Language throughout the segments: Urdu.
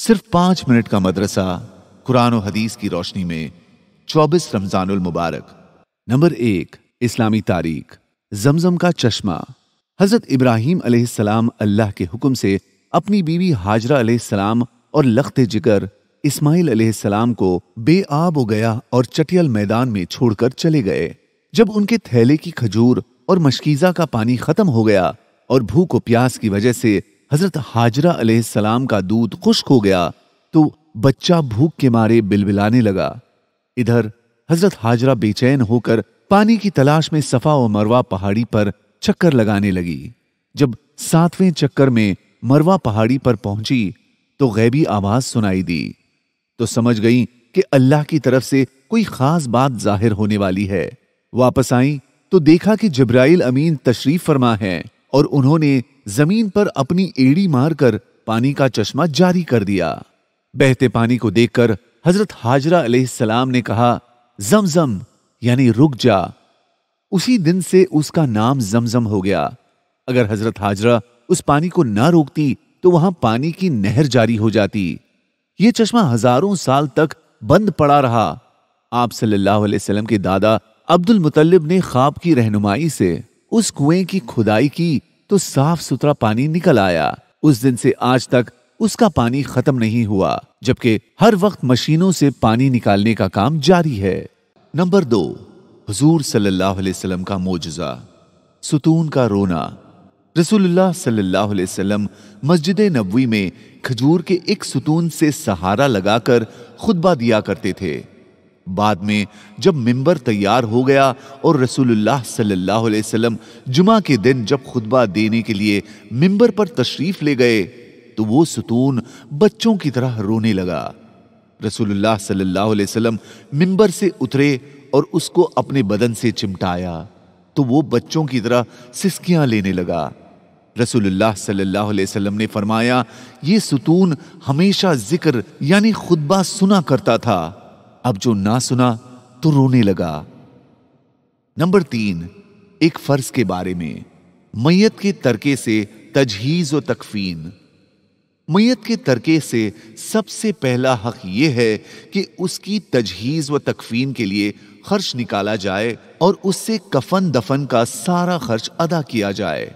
صرف 5 منٹ کا مدرسہ قرآن و حدیث کی روشنی میں 24 رمضان المبارک۔ نمبر 1، اسلامی تاریخ۔ زمزم کا چشمہ۔ حضرت ابراہیم علیہ السلام اللہ کے حکم سے اپنی بیوی ہاجرہ علیہ السلام اور لخت جگر اسماعیل علیہ السلام کو بے آب ہو گیا اور چٹیل میدان میں چھوڑ کر چلے گئے۔ جب ان کے تھیلے کی کھجور اور مشکیزہ کا پانی ختم ہو گیا اور بھوک و پیاس کی وجہ سے حضرت ہاجرہ علیہ السلام کا دودھ خشک ہو گیا تو بچہ بھوک کے مارے بلبلانے لگا۔ ادھر حضرت ہاجرہ بے چین ہو کر پانی کی تلاش میں صفا و مروہ پہاڑی پر چکر لگانے لگی۔ جب 7ویں چکر میں مروہ پہاڑی پر پہنچی تو غیبی آواز سنائی دی تو سمجھ گئیں کہ اللہ کی طرف سے کوئی خاص بات ظاہر ہونے والی ہے۔ واپس آئیں تو دیکھا کہ جبرائیل امین تشریف فرما ہے اور انہوں نے زمین پر اپنی ایڑی مار کر پانی کا چشمہ جاری کر دیا۔ بہتے پانی کو دیکھ کر حضرت ہاجرہ علیہ السلام نے کہا، زمزم یعنی رک جا۔ اسی دن سے اس کا نام زمزم ہو گیا۔ اگر حضرت ہاجرہ اس پانی کو نہ روکتی تو وہاں پانی کی نہر جاری ہو جاتی۔ یہ چشمہ ہزاروں سال تک بند پڑا رہا۔ آپ صلی اللہ علیہ وسلم کے دادا عبد المطلب نے خواب کی رہنمائی سے اس کنویں کی کھدائی کی تو صاف ستھرا پانی نکل آیا۔ اس دن سے آج تک اس کا پانی ختم نہیں ہوا، جبکہ ہر وقت مشینوں سے پانی نکالنے کا کام جاری ہے۔ نمبر 2، حضور صلی اللہ علیہ وسلم کا معجزہ، ستون کا رونا۔ رسول اللہ صلی اللہ علیہ وسلم مسجد نبوی میں کھجور کے ایک ستون سے سہارا لگا کر خطبہ دیا کرتے تھے۔ بعد میں جب منبر تیار ہو گیا اور رسول اللہ صلی اللہ علیہ وسلم جمعہ کے دن جب خطبہ دینے کے لیے منبر پر تشریف لے گئے تو وہ ستون بچوں کی طرح رونے لگا۔ رسول اللہ صلی اللہ علیہ وسلم منبر سے اترے اور اس کو اپنے بدن سے چمٹایا تو وہ بچوں کی طرح سسکیاں لینے لگا۔ رسول اللہ صلی اللہ علیہ وسلم نے فرمایا، یہ ستون ہمیشہ ذکر یعنی خطبہ سنا کرتا تھا، اب جو نہ سنا تو رونے لگا۔ نمبر 3، ایک فرض کے بارے میں، میت کے ترکے سے تجہیز و تکفین۔ میت کے ترکے سے سب سے پہلا حق یہ ہے کہ اس کی تجہیز و تکفین کے لیے خرچ نکالا جائے اور اس سے کفن دفن کا سارا خرچ ادا کیا جائے۔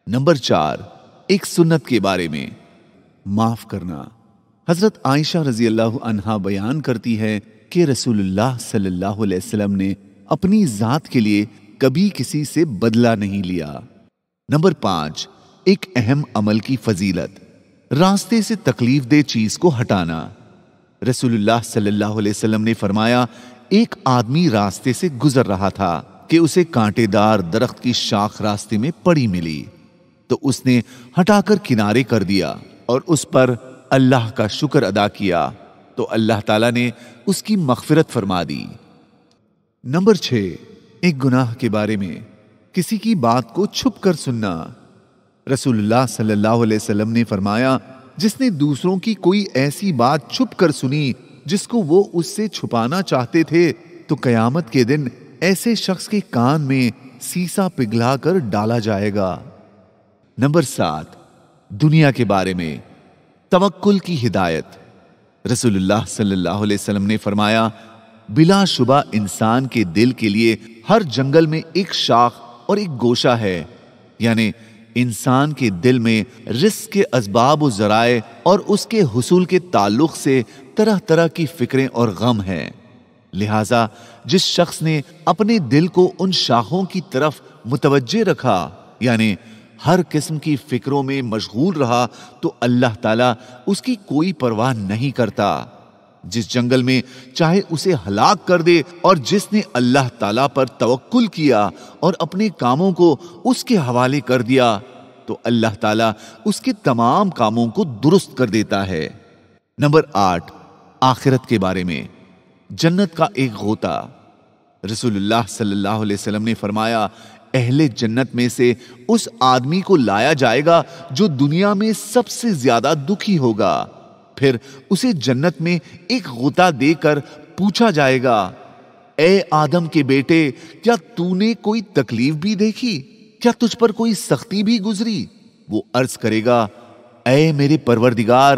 نمبر 4، ایک سنت کے بارے میں، معاف کرنا۔ حضرت عائشہ رضی اللہ عنہا بیان کرتی ہے کہ رسول اللہ صلی اللہ علیہ وسلم نے اپنی ذات کے لیے کبھی کسی سے بدلہ نہیں لیا۔ نمبر 5، ایک اہم عمل کی فضیلت، راستے سے تکلیف دہ چیز کو ہٹانا۔ رسول اللہ صلی اللہ علیہ وسلم نے فرمایا، ایک آدمی راستے سے گزر رہا تھا کہ اسے کانٹے دار درخت کی شاخ راستے میں پڑی ملی تو اس نے ہٹا کر کنارے کر دیا اور اس پر اللہ کا شکر ادا کیا تو اللہ تعالیٰ نے اس کی مغفرت فرما دی۔ نمبر 6، ایک گناہ کے بارے میں، کسی کی بات کو چھپ کر سننا۔ رسول اللہ صلی اللہ علیہ وسلم نے فرمایا، جس نے دوسروں کی کوئی ایسی بات چھپ کر سنی جس کو وہ اس سے چھپانا چاہتے تھے تو قیامت کے دن ایسے شخص کے کان میں سیسا پگھلا کر ڈالا جائے گا۔ نمبر 7، دنیا کے بارے میں، توکل کی ہدایت۔ رسول اللہ صلی اللہ علیہ وسلم نے فرمایا، بلا شبہ انسان کے دل کے لیے ہر جنگل میں ایک شاخ اور ایک گوشہ ہے، یعنی انسان کے دل میں رزق کے اسباب و ذرائع اور اس کے حصول کے تعلق سے طرح طرح کی فکریں اور غم ہیں۔ لہذا جس شخص نے اپنے دل کو ان شاخوں کی طرف متوجہ رکھا، یعنی ہر قسم کی فکروں میں مشغول رہا، تو اللہ تعالیٰ اس کی کوئی پرواہ نہیں کرتا۔ جس جنگل میں چاہے اسے ہلاک کر دے، اور جس نے اللہ تعالیٰ پر توکل کیا اور اپنے کاموں کو اس کے حوالے کر دیا تو اللہ تعالیٰ اس کے تمام کاموں کو درست کر دیتا ہے۔ نمبر 8، آخرت کے بارے میں، جنت کا ایک غوطہ۔ رسول اللہ صلی اللہ علیہ وسلم نے فرمایا، اہل جنت میں سے اس آدمی کو لایا جائے گا جو دنیا میں سب سے زیادہ دکھی ہوگا، پھر اسے جنت میں ایک غوطہ دے کر پوچھا جائے گا، اے آدم کے بیٹے، کیا تو نے کوئی تکلیف بھی دیکھی؟ کیا تجھ پر کوئی سختی بھی گزری؟ وہ عرض کرے گا، اے میرے پروردگار،